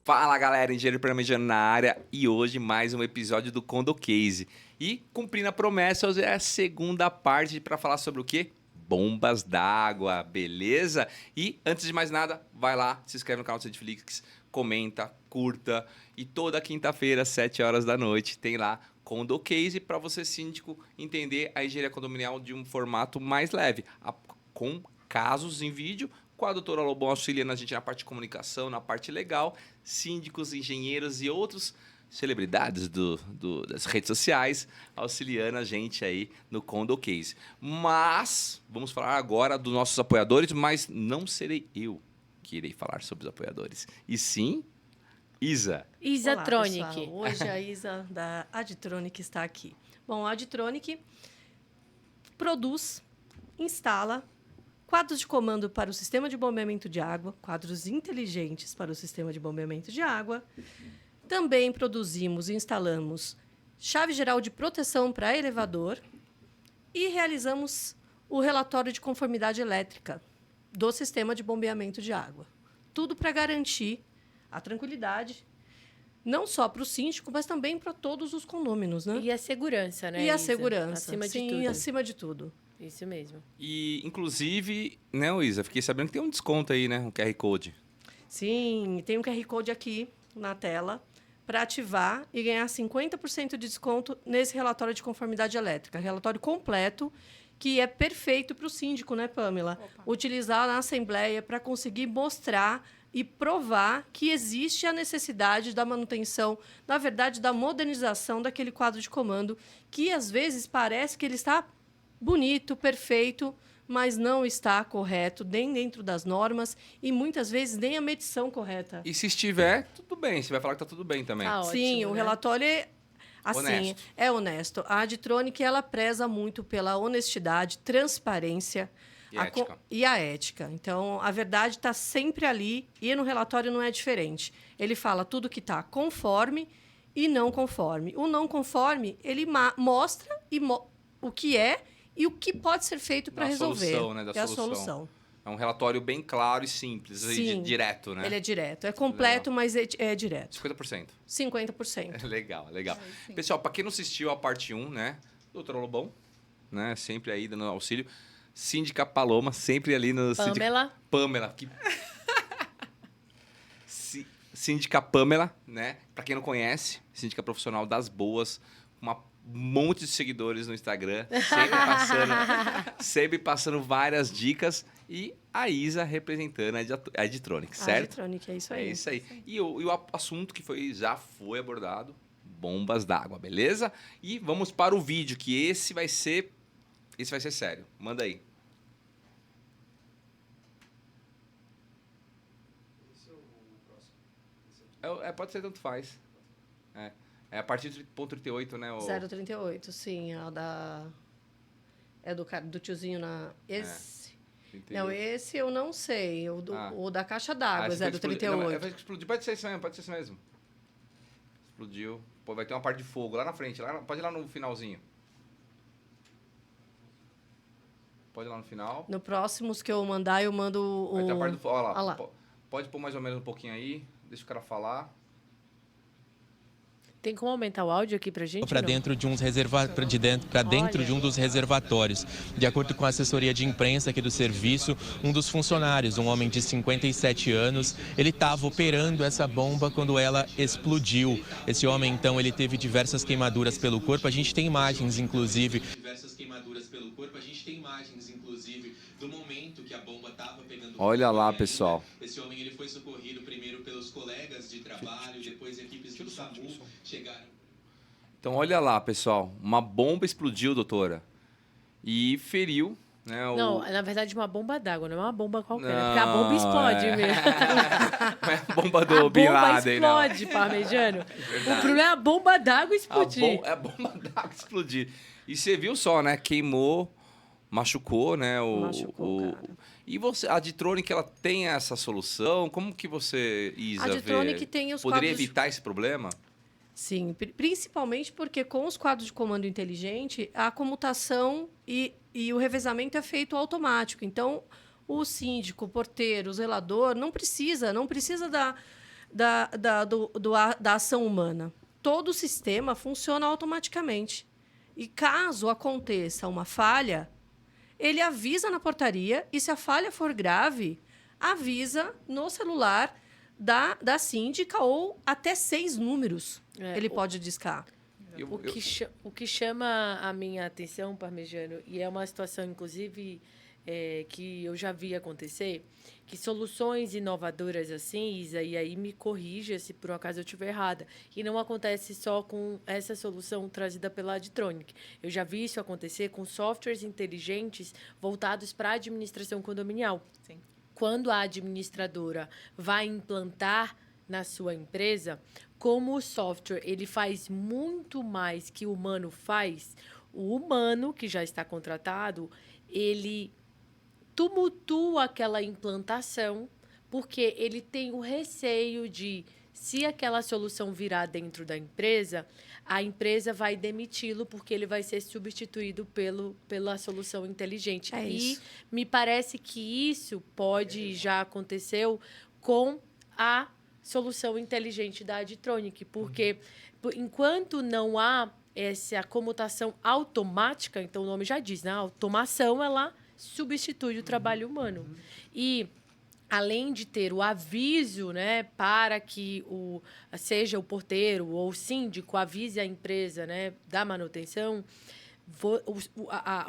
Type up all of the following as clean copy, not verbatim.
Fala galera, engenheiro planejando na área e hoje mais um episódio do Condo Case. E cumprindo a promessa, hoje é a segunda parte para falar sobre o quê? Bombas d'água, beleza? E antes de mais nada, vai lá, se inscreve no canal do Netflix, comenta, curta e toda quinta-feira, 7 horas da noite, tem lá Condo Case para você, síndico, entender a engenharia condominial de um formato mais leve, com casos em vídeo, com a doutora Lobão auxiliando a gente na parte de comunicação, na parte legal, síndicos, engenheiros e outros celebridades das redes sociais auxiliando a gente aí no Condo Case. Mas vamos falar agora dos nossos apoiadores, mas não serei eu que irei falar sobre os apoiadores, e sim Isa. Isatronic. Olá, pessoal. Hoje a Isa da Adtronic está aqui. Bom, a Adtronic produz, instala quadros de comando para o sistema de bombeamento de água, quadros inteligentes para o sistema de bombeamento de água. Também produzimos e instalamos chave geral de proteção para elevador e realizamos o relatório de conformidade elétrica do sistema de bombeamento de água. Tudo para garantir a tranquilidade, não só para o síndico, mas também para todos os condôminos, né? E a segurança, né? E a Isa? segurança. Acima Sim, de tudo. acima de tudo. Isso mesmo. E, inclusive, né, Isa, fiquei sabendo que tem um desconto aí, né? Um QR Code. Sim, tem um QR Code aqui na tela para ativar e ganhar 50% de desconto nesse relatório de conformidade elétrica. Relatório completo, que é perfeito para o síndico, né, Pamela? Opa. Utilizar na Assembleia para conseguir mostrar e provar que existe a necessidade da manutenção, na verdade, da modernização daquele quadro de comando, que às vezes parece que ele está bonito, perfeito, mas não está correto, nem dentro das normas e muitas vezes nem a medição correta. E se estiver, tudo bem. Você vai falar que tá tudo bem também. Tá ótimo, Sim, o né? relatório é assim, Honesto. é honesto. A Adtronic ela preza muito pela honestidade, transparência E ética. e a ética. Então, a verdade está sempre ali e no relatório não é diferente. Ele fala tudo que está conforme e não conforme. O não conforme, ele mostra o que é e o que pode ser feito para Da resolver. solução, né? Da É a solução. solução. É um relatório bem claro e simples, e Sim. direto, né? Ele é direto. É completo, mas é direto. 50%. 50%. Legal, legal. Pessoal, para quem não assistiu a parte 1, né? Doutora Lobão, né? Sempre aí dando auxílio. Síndica Paloma, sempre ali no... Pamela. Que... Síndica Pamela, né? Para quem não conhece, síndica profissional das boas, um monte de seguidores no Instagram, sempre passando várias dicas. E a Isa representando a Adtronic, certo? Adtronic, é isso aí. É isso aí. E o assunto que já foi abordado, bombas d'água, beleza? E vamos para o vídeo, que esse vai ser sério. Manda aí. Pode ser, tanto faz. É a partir do ponto 38, né? 038, sim. É do tiozinho na... Esse... Não, esse eu não sei. O da caixa d'água, 038. Explodiu. Pode ser isso mesmo. Explodiu. Pô, vai ter uma parte de fogo lá na frente. Pode ir lá no finalzinho. Pode ir lá no final. No próximos que eu mandar, eu mando Vai ter a parte do fogo. Olha lá. Olha lá. Pode pôr mais ou menos um pouquinho aí. Deixa o cara falar. Tem como aumentar o áudio aqui pra gente? Para dentro de um dos reservatórios. De acordo com a assessoria de imprensa aqui do serviço, um dos funcionários, um homem de 57 anos, ele estava operando essa bomba quando ela explodiu. Esse homem, então, ele teve diversas queimaduras pelo corpo. A gente tem imagens, inclusive, do momento que a bomba estava pegando. Olha lá, pessoal. Esse homem ele foi socorrido primeiro pelos colegas de trabalho, depois equipes do SAMU chegaram. Então, olha lá, pessoal. Uma bomba explodiu, doutora. E feriu, né? Não, na verdade, uma bomba d'água, não é uma bomba qualquer. Não, Porque a bomba explode mesmo. Não é a bomba do Bin Laden, não. A bomba explode, parmejano. O problema é a bomba d'água explodir. A bomba d'água explodir. E você viu só, né? Queimou, machucou, né? Machucou, cara. E você, a Adtronic, ela tem essa solução? Como que você, Isa, A Adtronic vê? tem os Poderia quadros... evitar esse problema? Sim, principalmente porque com os quadros de comando inteligente, a comutação e o revezamento é feito automático. Então, o síndico, o porteiro, o zelador não precisa da ação humana. Todo o sistema funciona automaticamente. E caso aconteça uma falha, ele avisa na portaria e, se a falha for grave, avisa no celular da síndica ou até 6 números ele pode discar. O que chama a minha atenção, Parmegiano, e é uma situação, inclusive, que eu já vi acontecer, que soluções inovadoras assim, Isa, e aí me corrija se por um acaso eu estiver errada, e não acontece só com essa solução trazida pela Adtronic. Eu já vi isso acontecer com softwares inteligentes voltados para a administração condominial. Sim. Quando a administradora vai implantar na sua empresa, como o software ele faz muito mais que o humano faz, o humano que já está contratado, ele tumultua aquela implantação, porque ele tem o receio de, se aquela solução virar dentro da empresa, a empresa vai demiti-lo porque ele vai ser substituído pela solução inteligente. E me parece que isso já aconteceu com a solução inteligente da Adtronic, porque enquanto não há essa comutação automática, então o nome já diz, né? A automação, ela substitui o trabalho humano. E, além de ter o aviso, né, para que seja o porteiro ou o síndico avise a empresa, né, da manutenção,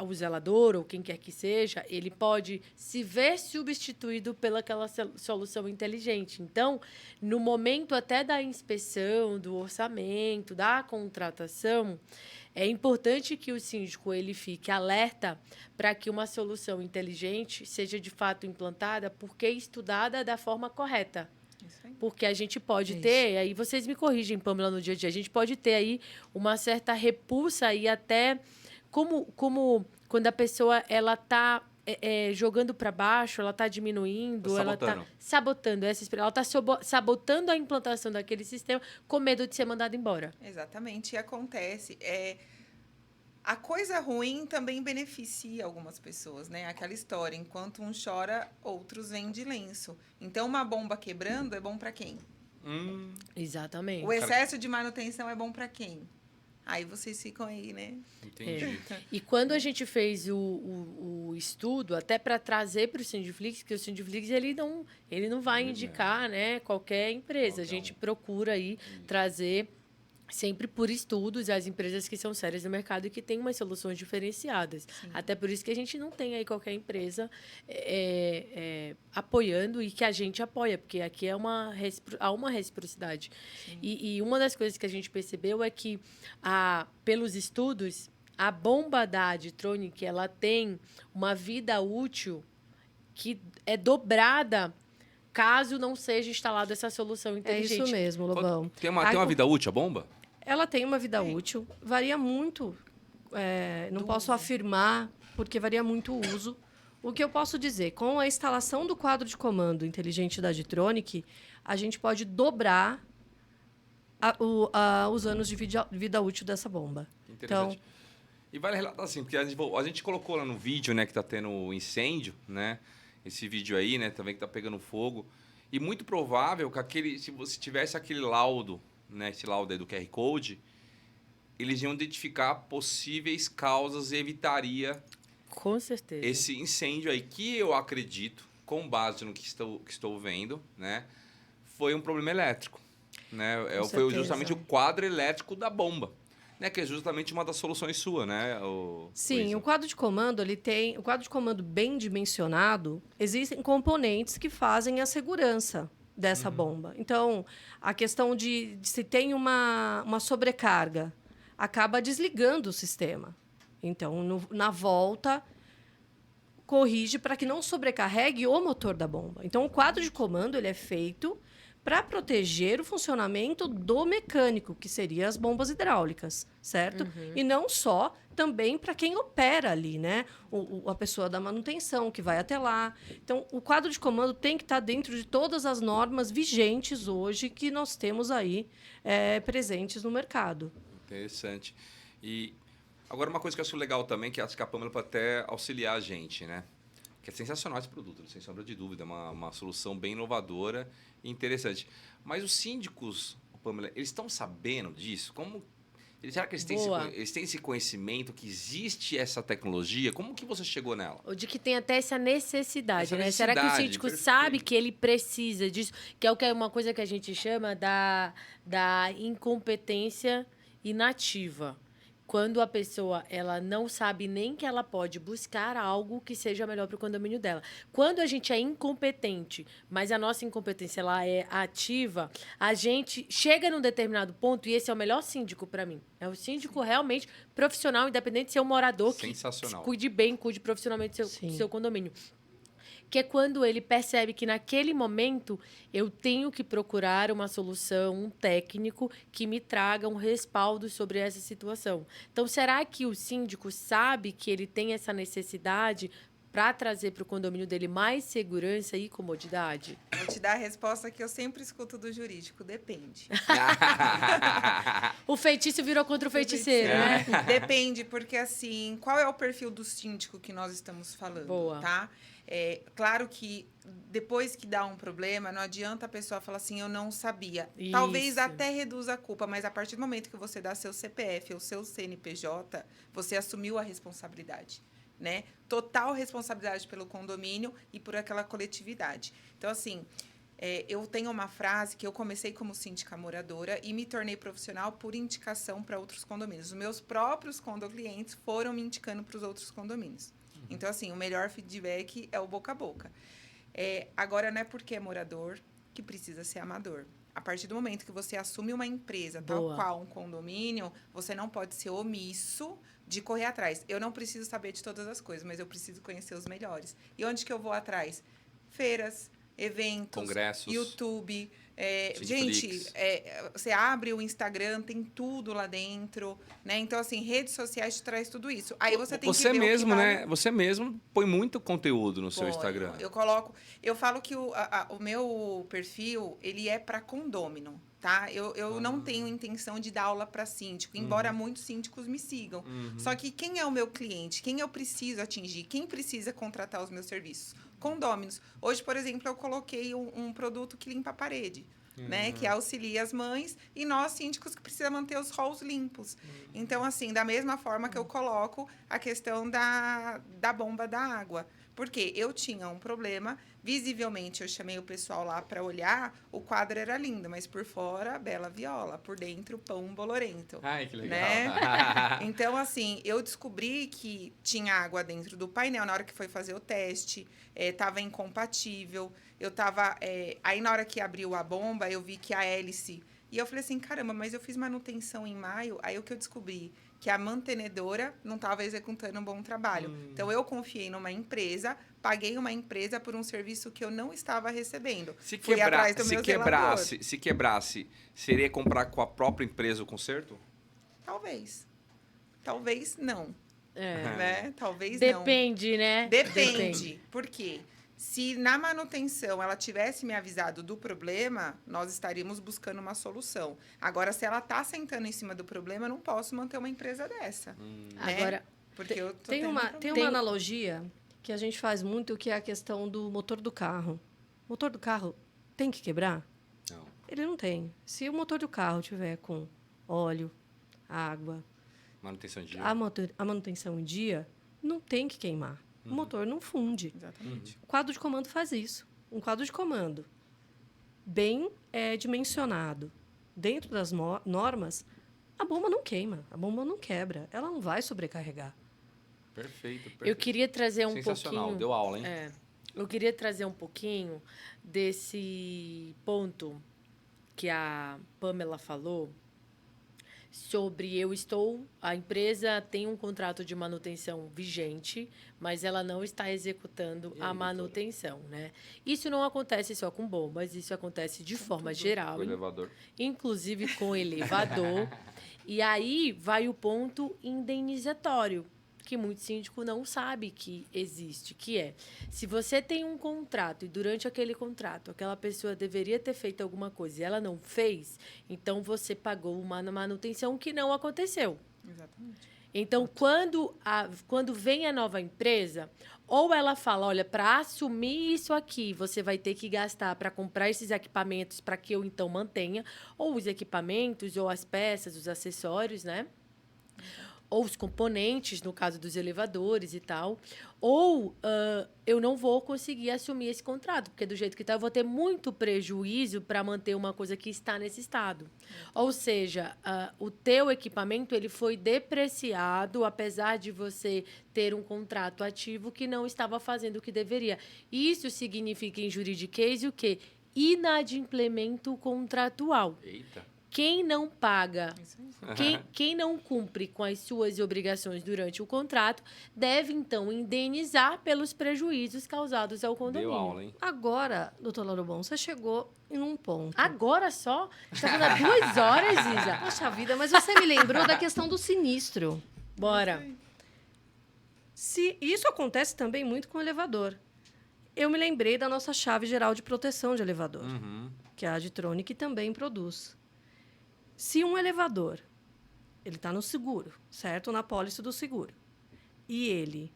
o zelador ou quem quer que seja, ele pode se ver substituído pelaquela solução inteligente. Então, no momento até da inspeção, do orçamento, da contratação, é importante que o síndico ele fique alerta para que uma solução inteligente seja de fato implantada, porque estudada da forma correta. Porque a gente pode ter, aí vocês me corrigem, Pamela, no dia a dia, a gente pode ter aí uma certa repulsa e até como quando a pessoa ela está jogando para baixo, ela está diminuindo, ela está sabotando ela está sabotando a implantação daquele sistema com medo de ser mandada embora. Exatamente, e acontece. A coisa ruim também beneficia algumas pessoas, né? Aquela história, enquanto um chora, outros vêm de lenço. Então, uma bomba quebrando é bom para quem? Exatamente. O excesso de manutenção é bom para quem? Aí vocês ficam aí, né? Entendi. E quando a gente fez o estudo, até para trazer para o Sindiflix, que o Sindiflix ele não vai indicar, né, qualquer empresa. A gente procura aí trazer sempre por estudos as empresas que são sérias no mercado e que têm umas soluções diferenciadas. Sim. Até por isso que a gente não tem aí qualquer empresa apoiando e que a gente apoia, porque aqui há uma reciprocidade. E uma das coisas que a gente percebeu é que, pelos estudos, a bomba da Adtronic ela tem uma vida útil que é dobrada caso não seja instalada essa solução inteligente. É isso mesmo, Lobão. Tem uma vida útil a bomba? Ela tem uma vida útil, varia muito. Não posso afirmar, porque varia muito o uso. O que eu posso dizer, com a instalação do quadro de comando inteligente da Adtronic, a gente pode dobrar os anos de vida útil dessa bomba. Interessante. Então, e vale relatar assim, porque a gente colocou lá no vídeo, né, que está tendo incêndio, né? Esse vídeo aí, né, também que está pegando fogo. E muito provável que se você tivesse aquele laudo, né, esse laudo aí do QR Code, eles iam identificar possíveis causas e evitaria com certeza esse incêndio aí, que eu acredito, com base no que estou vendo, né, foi um problema elétrico, né? Foi justamente o quadro elétrico da bomba, né, que é justamente uma das soluções sua, né? Sim, o quadro de comando, o quadro de comando bem dimensionado, existem componentes que fazem a segurança dessa bomba. Então, a questão de se tem uma sobrecarga, acaba desligando o sistema. Então, na volta, corrige para que não sobrecarregue o motor da bomba. Então, o quadro de comando ele é feito para proteger o funcionamento do mecânico, que seria as bombas hidráulicas, certo? E não só, também para quem opera ali, né? A pessoa da manutenção, que vai até lá. Então, o quadro de comando tem que estar dentro de todas as normas vigentes hoje que nós temos aí presentes no mercado. Interessante. E agora, uma coisa que eu acho legal também, que acho que a Pamela pode até auxiliar a gente, né? Que é sensacional esse produto, sem sombra de dúvida. É uma solução bem inovadora e interessante. Mas os síndicos, Pamela, eles estão sabendo disso? Será que eles têm esse conhecimento que existe essa tecnologia? Como que você chegou nela? Ou de que tem até essa necessidade, né? Será que o necessidade, síndico perfeito. sabe que ele precisa disso? Que é uma coisa que a gente chama da incompetência inativa. Quando a pessoa ela não sabe nem que ela pode buscar algo que seja melhor para o condomínio dela. Quando a gente é incompetente, mas a nossa incompetência ela é ativa, a gente chega num determinado ponto, e esse é o melhor síndico para mim. É o síndico realmente profissional, independente de ser um morador Sensacional. que cuide bem, cuide profissionalmente do Sim. seu condomínio. Que é quando ele percebe que naquele momento eu tenho que procurar uma solução, um técnico que me traga um respaldo sobre essa situação. Então, será que o síndico sabe que ele tem essa necessidade para trazer para o condomínio dele mais segurança e comodidade? Vou te dar a resposta que eu sempre escuto do jurídico, depende. O feitiço virou contra o feiticeiro, né? Depende, porque assim, qual é o perfil do síndico que nós estamos falando, Boa. tá? Claro que depois que dá um problema, não adianta a pessoa falar assim, eu não sabia. Isso. Talvez até reduza a culpa, mas a partir do momento que você dá seu CPF ou seu CNPJ, você assumiu a responsabilidade, né? Total responsabilidade pelo condomínio e por aquela coletividade. Então, assim, eu tenho uma frase que eu comecei como síndica moradora e me tornei profissional por indicação para outros condomínios. Os meus próprios condoclientes foram me indicando para os outros condomínios. Então, assim, o melhor feedback é o boca a boca. Agora, não é porque é morador que precisa ser amador. A partir do momento que você assume uma empresa, tal qual um condomínio, você não pode ser omisso de correr atrás. Eu não preciso saber de todas as coisas, mas eu preciso conhecer os melhores. E onde que eu vou atrás? Feiras, eventos, Congressos, YouTube. Netflix. Gente, você abre o Instagram, tem tudo lá dentro, né? Então, assim, redes sociais te traz tudo isso. Aí você tem que ver mesmo, o que vale. né? Você mesmo põe muito conteúdo no seu Põe. Instagram. Eu falo que o meu perfil, ele é para condômino, tá? Eu não tenho intenção de dar aula para síndico, embora muitos síndicos me sigam. Só que quem é o meu cliente? Quem eu preciso atingir? Quem precisa contratar os meus serviços? Condôminos. Hoje, por exemplo, eu coloquei um produto que limpa a parede, né? Que auxilia as mães e nós, síndicos, que precisam manter os halls limpos. Então, assim, da mesma forma que eu coloco a questão da bomba da água. Porque eu tinha um problema, visivelmente eu chamei o pessoal lá para olhar, o quadro era lindo, mas por fora, bela viola, por dentro, pão bolorento. Ai, que legal. Né? Então, assim, eu descobri que tinha água dentro do painel na hora que foi fazer o teste, estava incompatível, aí na hora que abriu a bomba, eu vi que a hélice... E eu falei assim, caramba, mas eu fiz manutenção em maio, aí o que eu descobri? Que a mantenedora não estava executando um bom trabalho. Então, eu confiei numa empresa, paguei uma empresa por um serviço que eu não estava recebendo. Se quebrasse, seria comprar com a própria empresa o conserto? Talvez. Talvez não. É. Né? Talvez Depende, não. né? Depende. Por quê? Se na manutenção ela tivesse me avisado do problema, nós estaríamos buscando uma solução. Agora, se ela está sentando em cima do problema, eu não posso manter uma empresa dessa. Né? Agora, porque eu tô Tem tendo uma problema. analogia que a gente faz muito, que é a questão do motor do carro. O motor do carro tem que quebrar? Não. Ele não tem. Se o motor do carro tiver com óleo, água, Manutenção de dia. a manutenção em dia, não tem que queimar. O motor não funde. Exatamente. O quadro de comando faz isso. Um quadro de comando bem dimensionado, dentro das normas, a bomba não queima, a bomba não quebra, ela não vai sobrecarregar. Perfeito. eu queria trazer um Sensacional, pouquinho... deu aula, hein? Eu queria trazer um pouquinho desse ponto que a Pamela falou sobre a empresa tem um contrato de manutenção vigente, mas ela não está executando a manutenção, né? Isso não acontece só com bombas, isso acontece de forma geral, O elevador. inclusive com elevador. E aí vai o ponto indenizatório, que muito síndico não sabe que existe, que é, se você tem um contrato e durante aquele contrato aquela pessoa deveria ter feito alguma coisa e ela não fez, então você pagou uma manutenção que não aconteceu. Exatamente. Então, quando vem a nova empresa, ou ela fala, olha, para assumir isso aqui, você vai ter que gastar para comprar esses equipamentos para que eu, então, mantenha, ou os equipamentos, ou as peças, os acessórios, né? Ou os componentes, no caso dos elevadores e tal, ou eu não vou conseguir assumir esse contrato, porque do jeito que está, eu vou ter muito prejuízo para manter uma coisa que está nesse estado. Ou seja, o teu equipamento ele foi depreciado, apesar de você ter um contrato ativo que não estava fazendo o que deveria. Isso significa, em juridiquês, o quê? Inadimplemento contratual. Eita. Quem não paga, quem não cumpre com as suas obrigações durante o contrato, deve, então, indenizar pelos prejuízos causados ao condomínio. Deu aula, hein? Agora, doutor Larobon, você chegou em um ponto. Agora só? Está falando há 2 horas, Isa. Poxa vida, mas você me lembrou da questão do sinistro. Bora. Isso acontece também muito com o elevador. Eu me lembrei da nossa chave geral de proteção de elevador, que a Adtronic também produz. Se um elevador, ele está no seguro, certo? Na pólice do seguro, e ele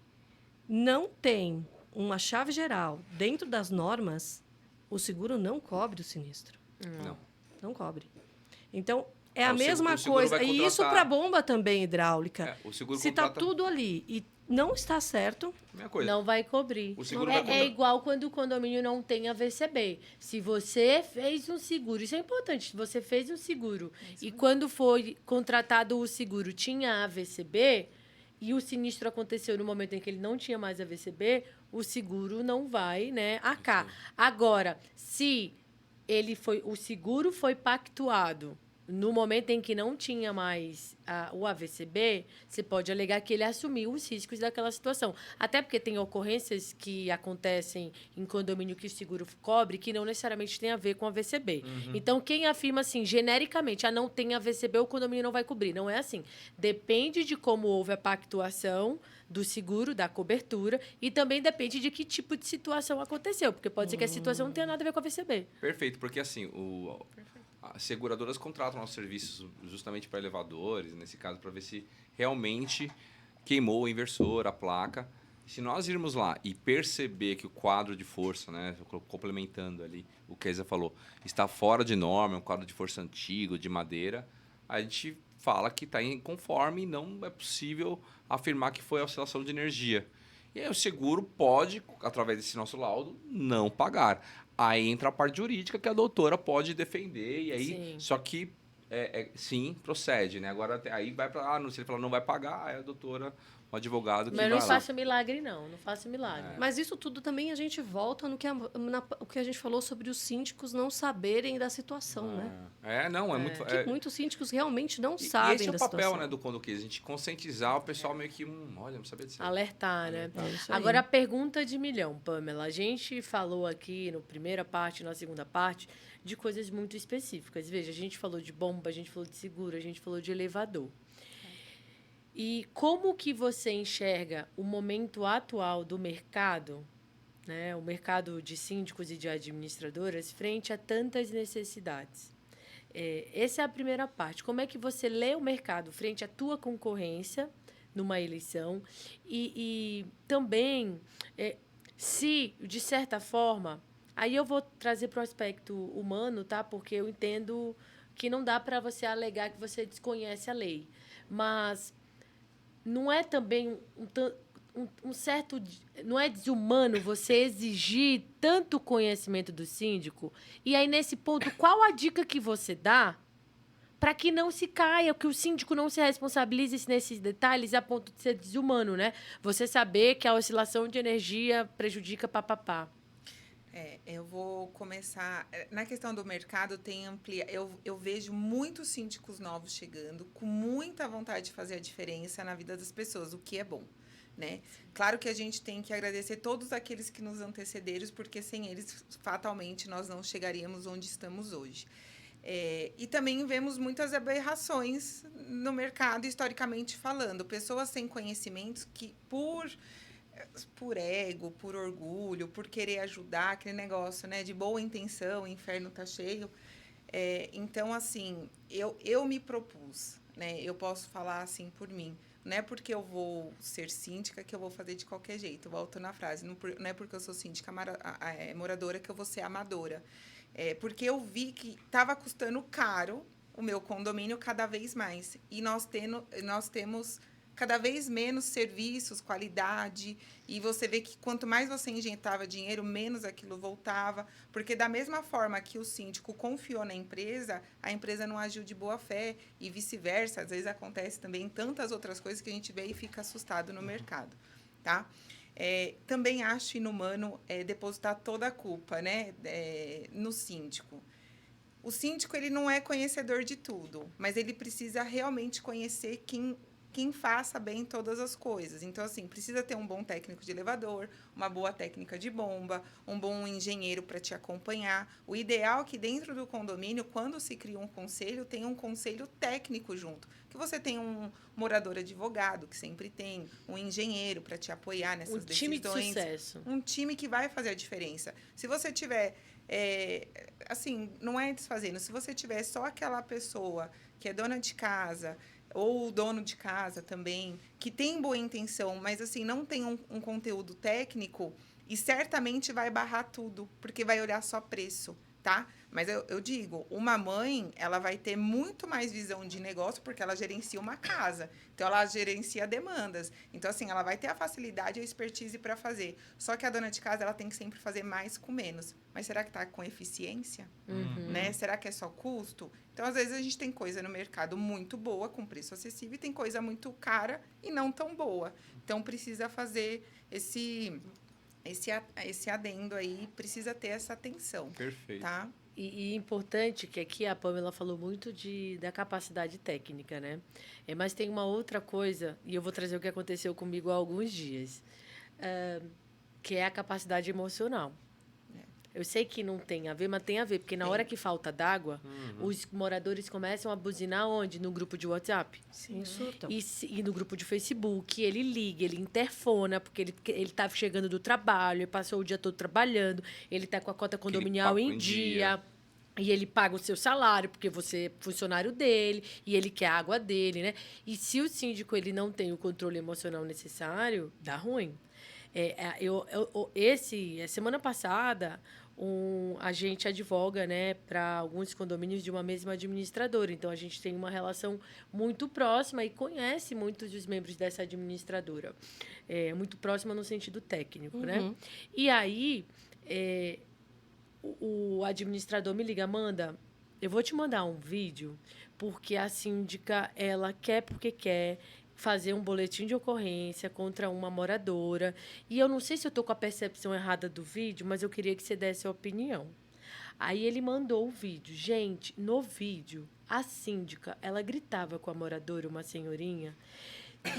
não tem uma chave geral dentro das normas, o seguro não cobre o sinistro. Não cobre. Então, é a mesma coisa. E isso para bomba também hidráulica. O seguro Se está tudo ali e não está certo, não vai cobrir. O seguro É igual quando o condomínio não tem AVCB. Se você fez um seguro, isso é importante, se você fez um seguro e quando foi contratado o seguro tinha AVCB e o sinistro aconteceu no momento em que ele não tinha mais AVCB, o seguro não vai, né, arcar. Agora, se o seguro foi pactuado no momento em que não tinha mais o AVCB, você pode alegar que ele assumiu os riscos daquela situação. Até porque tem ocorrências que acontecem em condomínio que o seguro cobre que não necessariamente tem a ver com AVCB. Então, quem afirma assim, genericamente, não tem AVCB, o condomínio não vai cobrir. Não é assim. Depende de como houve a pactuação do seguro, da cobertura, e também depende de que tipo de situação aconteceu, porque pode ser que a situação não tenha nada a ver com a AVCB. Perfeito, porque assim, as seguradoras contratam nossos serviços justamente para elevadores, nesse caso, para ver se realmente queimou o inversor, a placa. Se nós irmos lá e perceber que o quadro de força, né, complementando ali o que a Isa falou, está fora de norma, é um quadro de força antigo, de madeira, a gente fala que está inconforme e não é possível afirmar que foi a oscilação de energia. E aí o seguro pode, através desse nosso laudo, não pagar. Aí entra a parte jurídica que a doutora pode defender, e aí, Sim. só que, sim, procede, né? Agora, aí vai para, se ele falar não vai pagar, aí a doutora, o advogado que Mas vai não lá. faço milagre, não faço milagre. Mas isso tudo também a gente volta no que o que a gente falou sobre os síndicos não saberem da situação, né? Muito... Que muitos síndicos realmente não E sabem esse é da o papel, situação. né, do CondoCase, a gente conscientizar o pessoal meio que, olha, não sabia disso. Alertar, né? É isso aí. Agora, a pergunta de milhão, Pamela. A gente falou aqui, na primeira parte, na segunda parte, de coisas muito específicas. Veja, a gente falou de bomba, a gente falou de seguro, a gente falou de elevador. E como que você enxerga o momento atual do mercado, né, o mercado de síndicos e de administradoras, frente a tantas necessidades? Essa é a primeira parte. Como é que você lê o mercado frente à tua concorrência numa eleição? E também, se, de certa forma... Aí eu vou trazer para o aspecto humano, tá? Porque eu entendo que não dá para você alegar que você desconhece a lei. Mas... não é também um certo... não é desumano você exigir tanto conhecimento do síndico? E aí, nesse ponto, qual a dica que você dá para que não se caia, que o síndico não se responsabilize nesses detalhes a ponto de ser desumano, né? Você saber que a oscilação de energia prejudica papapá. Eu vou começar... Na questão do mercado, eu vejo muitos síndicos novos chegando, com muita vontade de fazer a diferença na vida das pessoas, o que é bom, né? Claro que a gente tem que agradecer todos aqueles que nos antecederam, porque sem eles, fatalmente, nós não chegaríamos onde estamos hoje. E também vemos muitas aberrações no mercado, historicamente falando. Pessoas sem conhecimentos que, por ego, por orgulho, por querer ajudar, aquele negócio, né, de boa intenção, o inferno tá cheio. Então, assim, eu me propus, né, eu posso falar assim por mim, não é porque eu vou ser síndica que eu vou fazer de qualquer jeito. Eu volto na frase, não é porque eu sou síndica moradora que eu vou ser amadora. É porque eu vi que estava custando caro o meu condomínio cada vez mais. E nós temos cada vez menos serviços, qualidade, e você vê que quanto mais você injetava dinheiro, menos aquilo voltava, porque da mesma forma que o síndico confiou na empresa, a empresa não agiu de boa fé, e vice-versa. Às vezes acontece também em tantas outras coisas que a gente vê e fica assustado no mercado, tá? Também acho inumano depositar toda a culpa, né, no síndico. O síndico, ele não é conhecedor de tudo, mas ele precisa realmente conhecer quem faça bem todas as coisas. Então, assim, precisa ter um bom técnico de elevador, uma boa técnica de bomba, um bom engenheiro para te acompanhar. O ideal é que dentro do condomínio, quando se cria um conselho, tenha um conselho técnico junto. Que você tenha um morador advogado, que sempre tem, um engenheiro para te apoiar nessas decisões. Um time de sucesso. Um time que vai fazer a diferença. Se você tiver... assim, não é desfazendo. Se você tiver só aquela pessoa que é dona de casa, ou o dono de casa também, que tem boa intenção, mas assim não tem um conteúdo técnico, e certamente vai barrar tudo, porque vai olhar só preço, tá? Mas eu digo, uma mãe, ela vai ter muito mais visão de negócio, porque ela gerencia uma casa. Então, ela gerencia demandas. Então, assim, ela vai ter a facilidade e a expertise para fazer. Só que a dona de casa, ela tem que sempre fazer mais com menos. Mas será que está com eficiência? Né? Será que é só custo? Então, às vezes, a gente tem coisa no mercado muito boa, com preço acessível, e tem coisa muito cara e não tão boa. Então, precisa fazer esse adendo aí, precisa ter essa atenção. Perfeito. Tá? E importante que aqui a Pamela falou muito da capacidade técnica, né? Mas tem uma outra coisa, e eu vou trazer o que aconteceu comigo há alguns dias, que é a capacidade emocional. Eu sei que não tem a ver, mas tem a ver, porque na hora que falta d'água, os moradores começam a buzinar onde? No grupo de WhatsApp. Sim, surtam. E no grupo de Facebook, ele liga, ele interfona, porque ele está chegando do trabalho, ele passou o dia todo trabalhando, ele está com a cota condominial em dia. E ele paga o seu salário, porque você é funcionário dele, e ele quer a água dele, né? E se o síndico ele não tem o controle emocional necessário, dá ruim. Semana passada, a gente advoga, né, para alguns condomínios de uma mesma administradora. Então, a gente tem uma relação muito próxima e conhece muitos dos membros dessa administradora. Muito próxima no sentido técnico, né? E aí, o administrador me liga, Amanda, eu vou te mandar um vídeo, porque a síndica, ela quer porque quer fazer um boletim de ocorrência contra uma moradora. E eu não sei se eu estou com a percepção errada do vídeo, mas eu queria que você desse a opinião. Aí ele mandou o vídeo. Gente, no vídeo, a síndica, ela gritava com a moradora, uma senhorinha,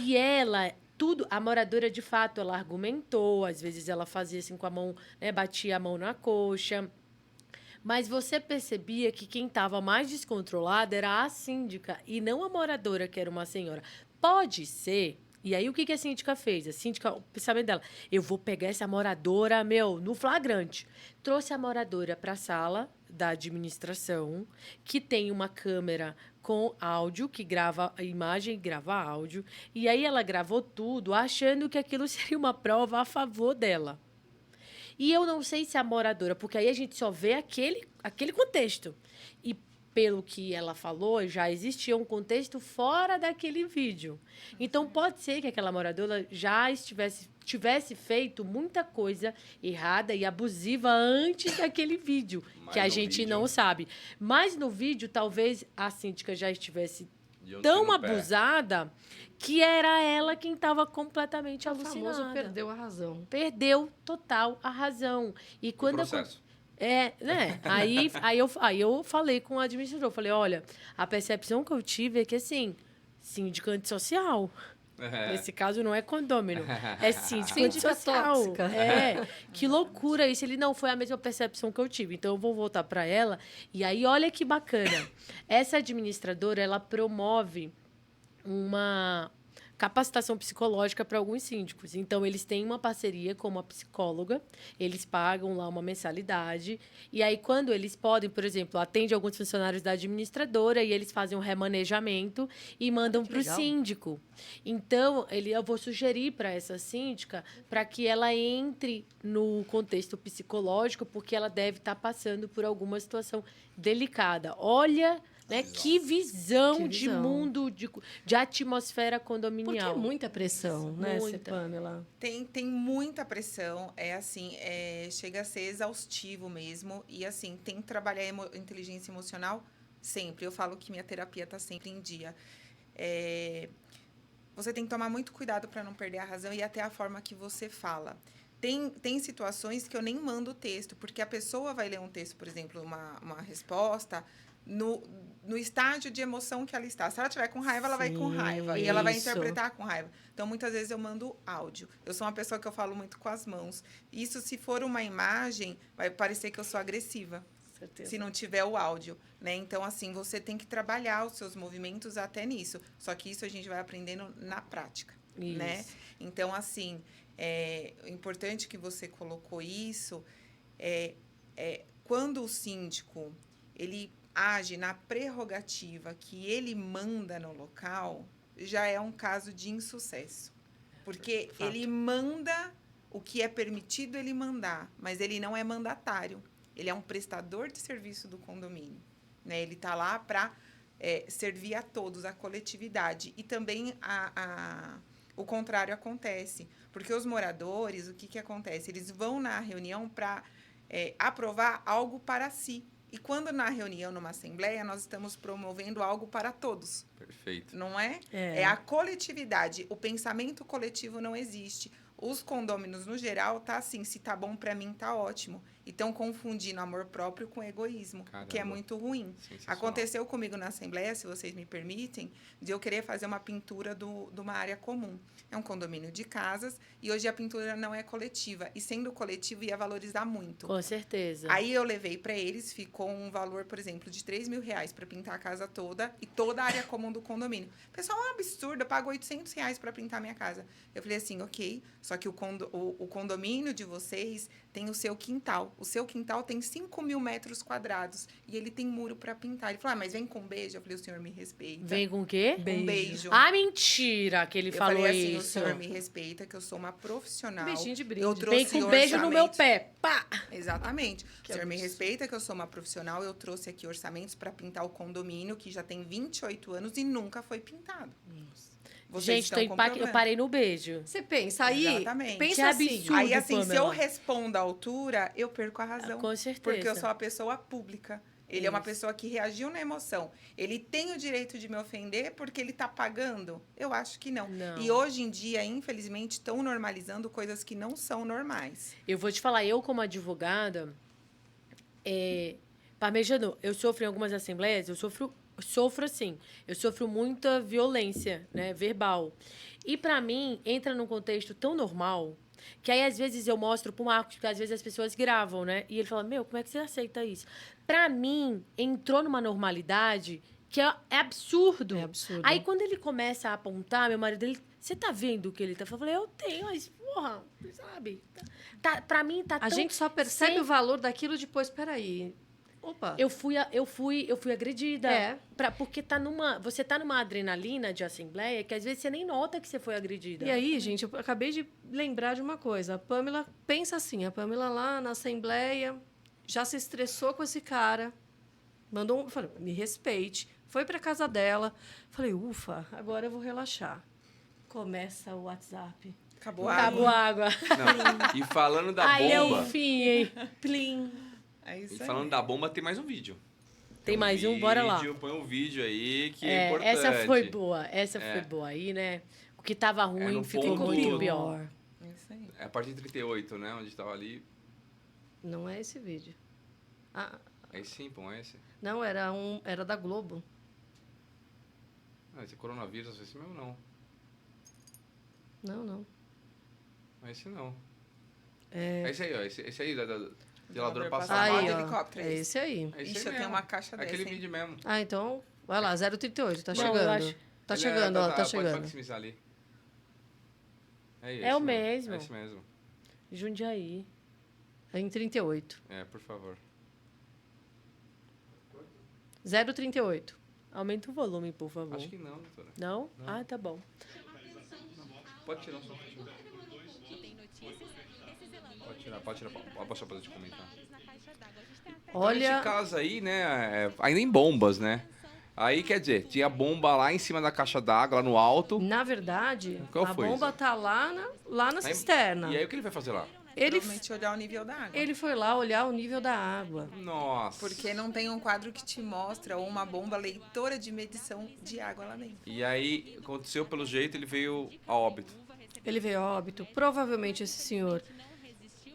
e a moradora, de fato, ela argumentou, às vezes ela fazia assim com a mão, né, batia a mão na coxa. Mas você percebia que quem estava mais descontrolada era a síndica e não a moradora, que era uma senhora. Pode ser. E aí, o que a síndica fez? A síndica, o pensamento dela, eu vou pegar essa moradora, no flagrante. Trouxe a moradora para a sala da administração, que tem uma câmera com áudio, que grava a imagem e grava áudio. E aí, ela gravou tudo, achando que aquilo seria uma prova a favor dela. E eu não sei se a moradora, porque aí a gente só vê aquele contexto. E pelo que ela falou, já existia um contexto fora daquele vídeo. Então, pode ser que aquela moradora já tivesse feito muita coisa errada e abusiva antes daquele vídeo, que a gente não sabe. Mas no vídeo, talvez a síndica já estivesse tão abusada que era ela quem estava completamente alucinada. O famoso perdeu a razão. Perdeu total a razão. E quando processo. né? Aí eu falei com o administrador, falei, olha, a percepção que eu tive é que, assim, síndico antissocial. Nesse caso, não é condômino, é síndico antissocial. Tóxica. Que loucura isso. Ele, não, foi a mesma percepção que eu tive. Então, eu vou voltar para ela. E aí, olha que bacana. Essa administradora, ela promove capacitação psicológica para alguns síndicos. Então, eles têm uma parceria com uma psicóloga, eles pagam lá uma mensalidade, e aí, quando eles podem, por exemplo, atende alguns funcionários da administradora e eles fazem um remanejamento e mandam para o legal. síndico. Então, eu vou sugerir para essa síndica para que ela entre no contexto psicológico, porque ela deve estar passando por alguma situação delicada. Olha, né, que visão Que de visão. mundo, de atmosfera Porque condominial. é muita pressão, né, Muita. Pamela? Tem muita pressão, chega a ser exaustivo mesmo. E assim, tem que trabalhar inteligência emocional sempre. Eu falo que minha terapia está sempre em dia. Você tem que tomar muito cuidado para não perder a razão e até a forma que você fala. Tem situações que eu nem mando o texto, porque a pessoa vai ler um texto, por exemplo, uma resposta, no estágio de emoção que ela está. Se ela estiver com raiva, ela vai com Sim, raiva. E ela vai isso. interpretar com raiva. Então, muitas vezes, eu mando áudio. Eu sou uma pessoa que eu falo muito com as mãos. Isso, se for uma imagem, vai parecer que eu sou agressiva. Certeza. Se não tiver o áudio, né? Então, assim, você tem que trabalhar os seus movimentos até nisso. Só que isso a gente vai aprendendo na prática, né? Isso. Então, assim, o importante que você colocou isso quando o síndico, ele age na prerrogativa que ele manda no local, já é um caso de insucesso. Porque Fato. ele manda o que é permitido ele mandar, mas ele não é mandatário. Ele é um prestador de serviço do condomínio, né? Ele está lá para servir a todos, a coletividade. E também o contrário acontece. Porque os moradores, o que acontece? Eles vão na reunião para aprovar algo para si. E quando na reunião, numa assembleia, nós estamos promovendo algo para todos. Perfeito. Não é? É. É a coletividade. O pensamento coletivo não existe. Os condôminos, no geral, tá assim, se tá bom para mim, tá ótimo. E estão confundindo amor próprio com egoísmo, o que é Caramba. muito ruim. Sensacional. Aconteceu comigo na Assembleia, se vocês me permitem, de eu querer fazer uma pintura de uma área comum. É um condomínio de casas e hoje a pintura não é coletiva. E sendo coletiva, ia valorizar muito. Com certeza. Aí eu levei para eles, ficou um valor, por exemplo, de R$3.000 para pintar a casa toda e toda a área comum do condomínio. Pessoal, é um absurdo, eu pago R$800 para pintar minha casa. Eu falei assim, ok, só que o condomínio de vocês tem o seu quintal. O seu quintal tem 5.000 metros quadrados e ele tem muro para pintar. Ele falou, mas vem com beijo. Eu falei, o senhor me respeita. Vem com o quê? Com beijo. Ah, mentira que ele Eu falou falei assim, isso. o senhor me respeita, que eu sou uma profissional. Beijinho de brinde. Eu trouxe Vem com beijo no meu orçamentos. pé. Pá! Exatamente. Que O senhor me absurdo. respeita, que eu sou uma profissional. Eu trouxe aqui orçamentos para pintar o condomínio, que já tem 28 anos e nunca foi pintado. Vocês Gente, estão tô eu comprovando. parei no beijo. Você pensa aí, Exatamente. pensa Que assim. absurdo. Aí, assim, se eu Pamela. respondo à altura, eu perco a razão. Com certeza. Porque eu sou uma pessoa pública. Ele é uma Isso. pessoa que reagiu na emoção. Ele tem o direito de me ofender porque ele está pagando? Eu acho que não. Não. E hoje em dia, infelizmente, estão normalizando coisas que não são normais. Eu vou te falar, eu como advogada, Parmejano, eu sofro em algumas assembleias, eu sofro assim, eu sofro muita violência, né, verbal. E para mim, entra num contexto tão normal, que aí às vezes eu mostro pro Marcos, porque às vezes as pessoas gravam, né, e ele fala, como é que você aceita isso? Para mim, entrou numa normalidade que é absurdo. É absurdo. Aí quando ele começa a apontar, meu marido, você tá vendo o que ele tá falando? Eu falei, eu tenho, mas porra, sabe? Pra mim tá A tão... gente só percebe sem- o valor daquilo depois, peraí. Opa. Eu fui agredida. É. Porque você tá numa adrenalina de assembleia que às vezes você nem nota que você foi agredida. E aí, gente, eu acabei de lembrar de uma coisa. A Pamela pensa assim, a Pamela lá na Assembleia já se estressou com esse cara, falei, me respeite, foi para casa dela. Falei, ufa, agora eu vou relaxar. Começa o WhatsApp. Acabou a Acabou água. a água. Não, e falando da Aí é bomba, o fim, hein? Plim. É e isso aí. falando da bomba, tem mais um vídeo. Tem mais um, bora lá. Põe um vídeo aí que é importante. Essa foi boa. Essa É. foi boa. Aí, né? O que tava ruim no ficou ponto- muito pior. É isso aí. É a partir de 38, né? Onde estava ali. Não é esse vídeo. Ah, Aí sim, pô, é esse. não, era da Globo. Ah, esse coronavírus, esse mesmo não. Não. Esse não. É. É esse aí, ó. Esse aí, da geladora Gelador passando passando mal. Aí, de ó. helicóptero, É é esse aí. É esse Ixi, aí eu tenho mesmo. uma caixa dessa, Aquele hein? vídeo mesmo. Ah, então, vai lá, 038, tá Não, chegando. eu acho- Tá Ele chegando, ó, tá Pode chegando. maximizar ali. É o mesmo. É esse mesmo. Jundiaí. É em 38. É, por favor. 038. Aumenta o volume, por favor. Acho que não, doutora. Não? Ah, tá bom. Pode tirar o som. Pode tirar. Pode passar pra gente comentar. Então, Olha, nesse caso aí, né, ainda em bombas, né? Aí, quer dizer, tinha bomba lá em cima da caixa d'água, lá no alto. na verdade, Qual a foi bomba isso? tá lá na Aí- cisterna. E aí, o que ele vai fazer lá? Ele, Provavelmente olhar o nível da água. ele foi lá olhar o nível da água. Nossa. Porque não tem um quadro que te mostra uma bomba leitora de medição de água lá dentro. E aí, aconteceu pelo jeito, ele veio a óbito. Ele veio a óbito. Provavelmente esse senhor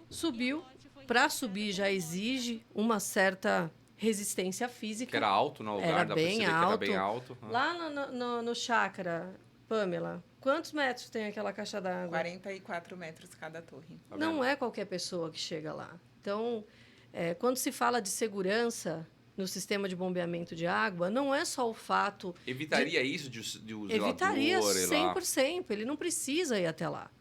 subiu. Para subir já exige uma certa resistência física. Que era alto no lugar, Era dá pra bem perceber que era bem alto. alto. Lá no chácara, Pamela, quantos metros tem aquela caixa d'água? 44 metros cada torre. Tá Não vendo? é qualquer pessoa que chega lá. Então, quando se fala de segurança no sistema de bombeamento de água, não é só o fato... Evitaria isso de o Evitaria zelador ir lá? 100%. Ele não precisa ir até lá.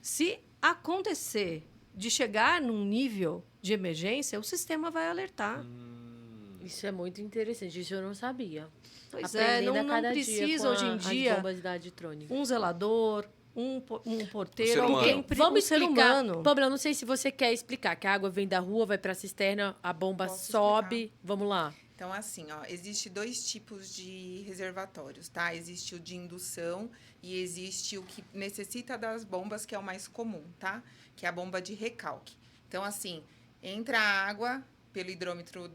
Se acontecer de chegar num nível de emergência, o sistema vai alertar. Isso é muito interessante. Isso eu não sabia. Pois é, Aprendendo a não cada precisa dia com hoje em as dia bombas da Aditrônica. um zelador, um ser porteiro, humano. alguém... Vamos um ser explicar. humano. Pamela, não sei se você quer explicar que a água vem da rua, vai para a cisterna, a bomba Posso sobe. Vamos lá. Então, assim, ó, existe 2 tipos de reservatórios, tá? Existe o de indução e existe o que necessita das bombas, que é o mais comum, tá? Que é a bomba de recalque. Então, assim, entra a água pelo hidrômetro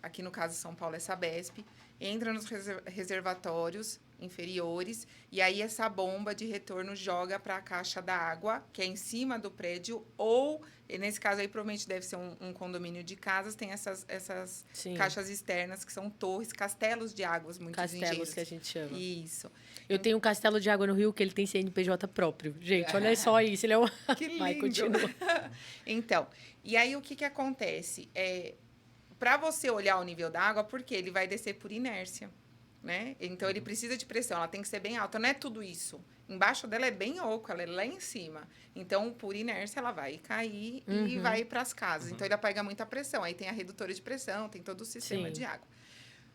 aqui no caso São Paulo é Sabesp, entra nos reservatórios inferiores e aí essa bomba de retorno joga para a caixa da água, que é em cima do prédio, ou, nesse caso aí, provavelmente deve ser um condomínio de casas, tem essas Sim. caixas externas, que são torres, castelos de águas, muitos Castelos engenheiros. que a gente chama. Isso. Eu tenho um castelo de água no Rio que ele tem CNPJ próprio. Gente, olha só isso. Ele é um... Que lindo. Vai, continua. Então, e aí o que acontece? Para você olhar o nível da água, porque ele vai descer por inércia, né? Então, ele precisa de pressão, ela tem que ser bem alta. Não é tudo isso. Embaixo dela é bem oco, ela é lá em cima. Então, por inércia, ela vai cair e vai para as casas. Então, ele pega muita pressão. Aí tem a redutora de pressão, tem todo o sistema Sim. de água.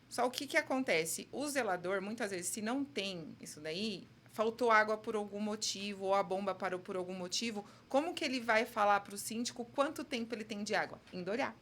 Só o que acontece? O zelador, muitas vezes, se não tem isso daí, faltou água por algum motivo, ou a bomba parou por algum motivo, como que ele vai falar para o síndico quanto tempo ele tem de água? Endolhar.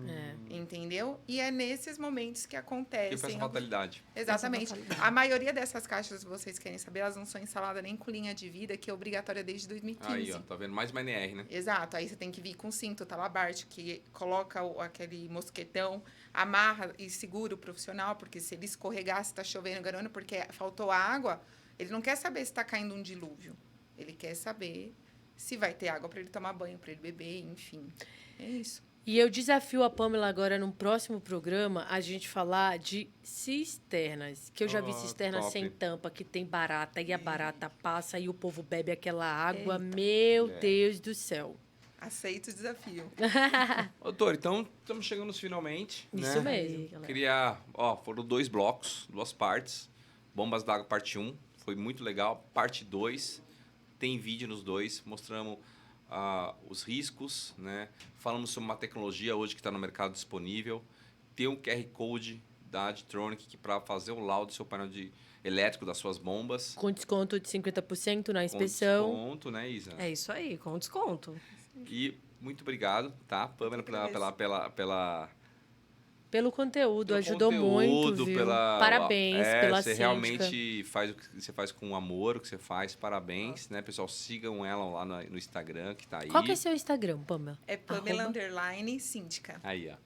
É. Entendeu? E é nesses momentos que Que acontecem. foi essa fatalidade. Exatamente. Essa fatalidade. A maioria dessas caixas, se vocês querem saber, elas não são instaladas nem com linha de vida, que é obrigatória desde 2015. Aí, ó, tá vendo? Mais uma NR, né? Exato. Aí você tem que vir com cinto, talabarte, que coloca aquele mosquetão, amarra e segura o profissional, porque se ele escorregar, se tá chovendo, garoando, porque faltou água, ele não quer saber se tá caindo um dilúvio. Ele quer saber se vai ter água para ele tomar banho, para ele beber, enfim. É isso. E eu desafio a Pamela agora, no próximo programa, a gente falar de cisternas. Que eu já vi cisterna top. sem tampa, que tem barata, e a barata passa e o povo bebe aquela água. Meu Deus do céu. Aceito o desafio. Ô, doutor, então estamos chegando nos finalmente. Isso né? mesmo. Aí, galera. Queria, foram 2 blocos, 2 partes. Bombas d'água, parte 1, foi muito legal. Parte 2, tem vídeo nos 2, mostramos os riscos, né? Falamos sobre uma tecnologia hoje que está no mercado disponível. Tem um QR Code da Aditronic que para fazer o laudo do seu painel elétrico das suas bombas. Com desconto de 50% na Com inspeção. desconto, né, Isa? É isso aí, com desconto. E muito obrigado, tá, Pamela, pela Pelo conteúdo, pelo ajudou muito, viu? Parabéns pela você síndica. realmente faz o que você faz com amor, o que você faz, parabéns, né? Pessoal, sigam ela lá no Instagram, que tá aí. Qual que é seu Instagram, Pamela? É Pamela Arroba. _ síndica. Aí, ó.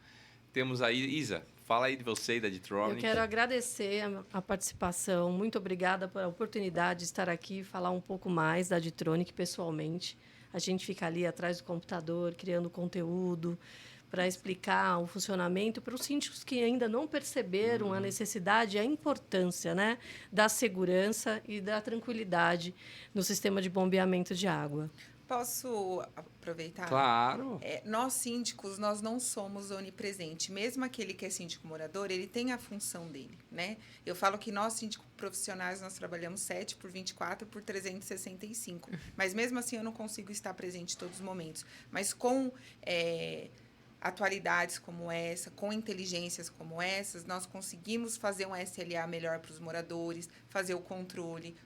Temos aí, Isa, fala aí de você e da Eu Aditronic. quero agradecer a participação. Muito obrigada pela oportunidade de estar aqui e falar um pouco mais da Aditronic pessoalmente. A gente fica ali atrás do computador, criando conteúdo para explicar o funcionamento para os síndicos que ainda não perceberam a necessidade e a importância, né, da segurança e da tranquilidade no sistema de bombeamento de água. Posso aproveitar? Claro. Nós síndicos, nós não somos onipresente. Mesmo aquele que é síndico morador, ele tem a função dele, né? Eu falo que nós, síndicos profissionais, nós trabalhamos 7 por 24 por 365. Mas mesmo assim eu não consigo estar presente em todos os momentos. Mas com atualidades como essa, com inteligências como essas, nós conseguimos fazer um SLA melhor para os moradores, fazer o controle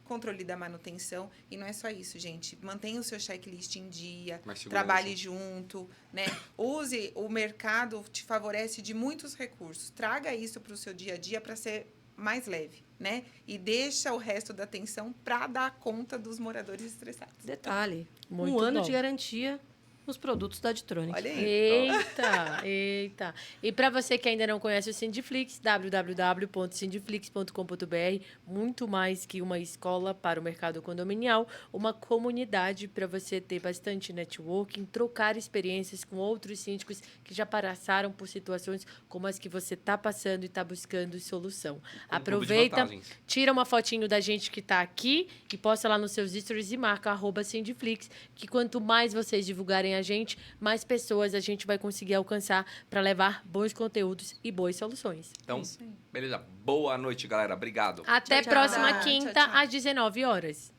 da manutenção. E não é só isso, gente. Mantenha o seu checklist em dia, trabalhe junto, né? Use, o mercado te favorece de muitos recursos. Traga isso para o seu dia a dia para ser mais leve, né? E deixa o resto da atenção para dar conta dos moradores estressados. Detalhe, Muito um ano bom. de garantia nos produtos da Adtronic. Olha aí. Eita, eita. E para você que ainda não conhece o Sindiflix, www.sindiflix.com.br, muito mais que uma escola para o mercado condominial, uma comunidade para você ter bastante networking, trocar experiências com outros síndicos que já passaram por situações como as que você está passando e está buscando solução. Um clube de Aproveita, vantagens. tira uma fotinho da gente que está aqui e posta lá nos seus stories e marca @Sindiflix, que quanto mais vocês divulgarem a gente, mais pessoas a gente vai conseguir alcançar para levar bons conteúdos e boas soluções. Então, Isso aí. beleza. Boa noite, galera. Obrigado. Até Tchau, tchau. próxima Tchau, quinta, tchau. às 19 horas.